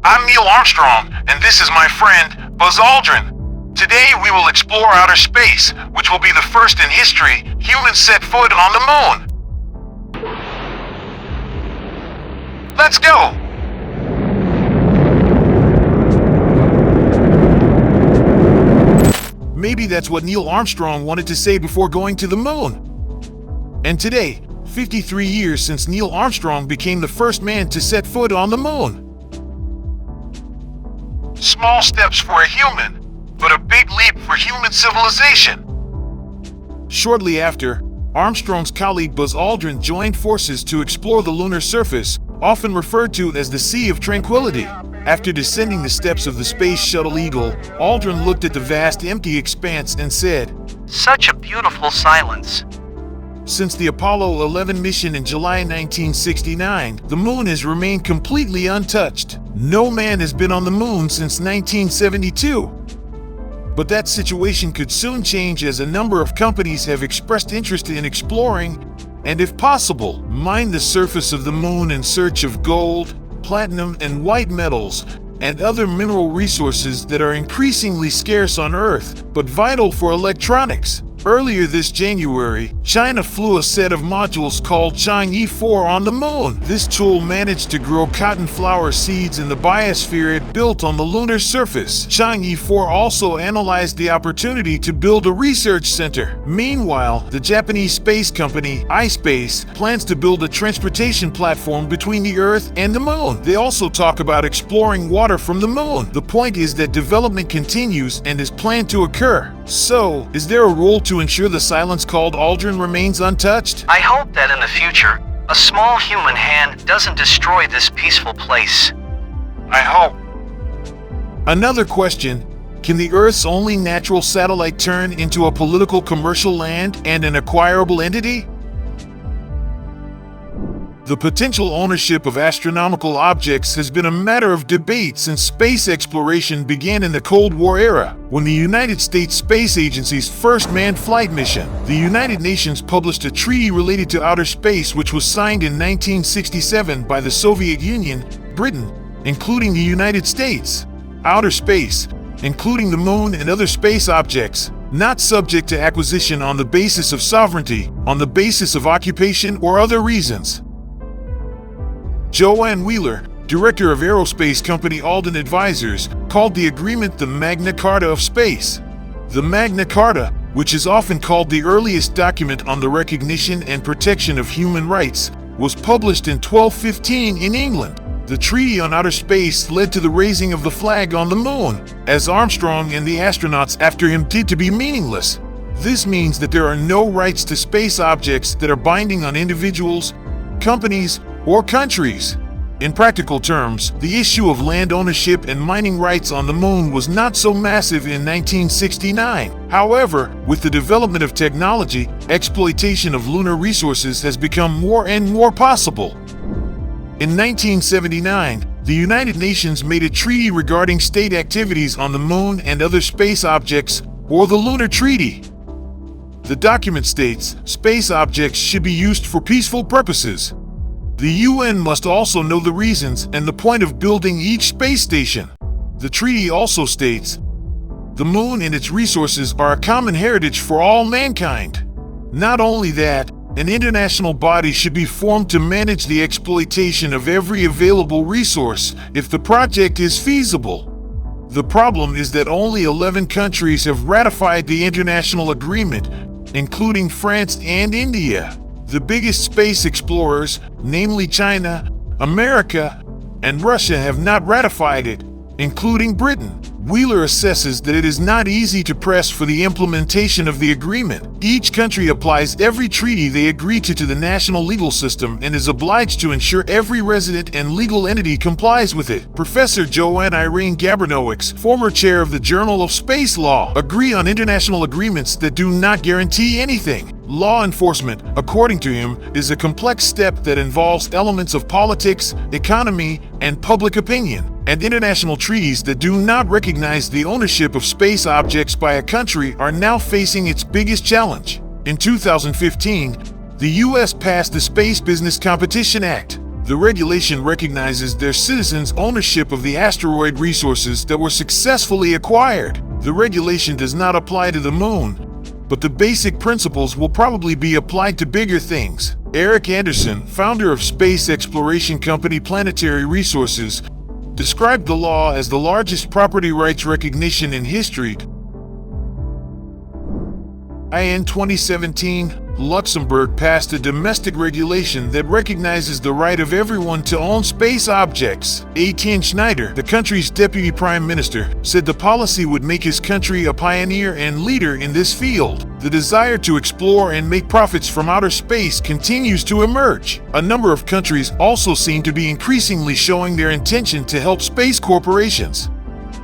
I'm Neil Armstrong, and this is my friend, Buzz Aldrin. Today we will explore outer space, which will be the first in history humans set foot on the moon. Let's go! Maybe that's what Neil Armstrong wanted to say before going to the moon. And today, 53 years since Neil Armstrong became the first man to set foot on the moon. Small steps for a human, but a big leap for human civilization. Shortly after, Armstrong's colleague Buzz Aldrin joined forces to explore the lunar surface, often referred to as the Sea of Tranquility. After descending the steps of the Space Shuttle Eagle, Aldrin looked at the vast empty expanse and said, "Such a beautiful silence." Since the Apollo 11 mission in July 1969, the moon has remained completely untouched. No man has been on the moon since 1972. But that situation could soon change as a number of companies have expressed interest in exploring, and if possible, mine the surface of the moon in search of gold, platinum, and white metals, and other mineral resources that are increasingly scarce on Earth, but vital for electronics. Earlier this January, China flew a set of modules called Chang'e 4 on the moon. This tool managed to grow cotton flower seeds in the biosphere it built on the lunar surface. Chang'e 4 also analyzed the opportunity to build a research center. Meanwhile, the Japanese space company, iSpace, plans to build a transportation platform between the Earth and the moon. They also talk about exploring water from the moon. The point is that development continues and is planned to occur. So, is there a role to ensure the silence called Aldrin remains untouched? I hope that in the future, a small human hand doesn't destroy this peaceful place. I hope. Another question, can the Earth's only natural satellite turn into a political commercial land and an acquirable entity? The potential ownership of astronomical objects has been a matter of debate since space exploration began in the Cold War era, when the United States Space Agency's first manned flight mission. The United Nations published a treaty related to outer space which was signed in 1967 by the Soviet Union, Britain, including the United States. Outer space, including the moon and other space objects, not subject to acquisition on the basis of sovereignty, on the basis of occupation or other reasons. Joanne Wheeler, director of aerospace company Alden Advisors, called the agreement the Magna Carta of space. The Magna Carta, which is often called the earliest document on the recognition and protection of human rights, was published in 1215 in England. The Treaty on Outer Space led to the raising of the flag on the moon, as Armstrong and the astronauts after him did to be meaningless. This means that there are no rights to space objects that are binding on individuals, companies, or countries. In practical terms, the issue of land ownership and mining rights on the moon was not so massive in 1969. However, with the development of technology, exploitation of lunar resources has become more and more possible. In 1979, the United Nations made a treaty regarding state activities on the moon and other space objects, or the Lunar Treaty. The document states, space objects should be used for peaceful purposes. The UN must also know the reasons and the point of building each space station. The treaty also states, the moon and its resources are a common heritage for all mankind. Not only that, an international body should be formed to manage the exploitation of every available resource if the project is feasible. The problem is that only 11 countries have ratified the international agreement, including France and India. The biggest space explorers, namely China, America, and Russia, have not ratified it, including Britain. Wheeler assesses that it is not easy to press for the implementation of the agreement. Each country applies every treaty they agree to the national legal system and is obliged to ensure every resident and legal entity complies with it. Professor Joanne Irene Gabrinowicz, former chair of the Journal of Space Law, agree on international agreements that do not guarantee anything. Law enforcement, according to him, is a complex step that involves elements of politics, economy, and public opinion. And international treaties that do not recognize the ownership of space objects by a country are now facing its biggest challenge. In 2015, the U.S. passed the Space Business Competition Act. The regulation recognizes their citizens' ownership of the asteroid resources that were successfully acquired. The regulation does not apply to the moon, but the basic principles will probably be applied to bigger things. Eric Anderson, founder of space exploration company Planetary Resources, described the law as the largest property rights recognition in history. In 2017, Luxembourg passed a domestic regulation that recognizes the right of everyone to own space objects. Etienne Schneider, the country's deputy prime minister, said the policy would make his country a pioneer and leader in this field. The desire to explore and make profits from outer space continues to emerge. A number of countries also seem to be increasingly showing their intention to help space corporations.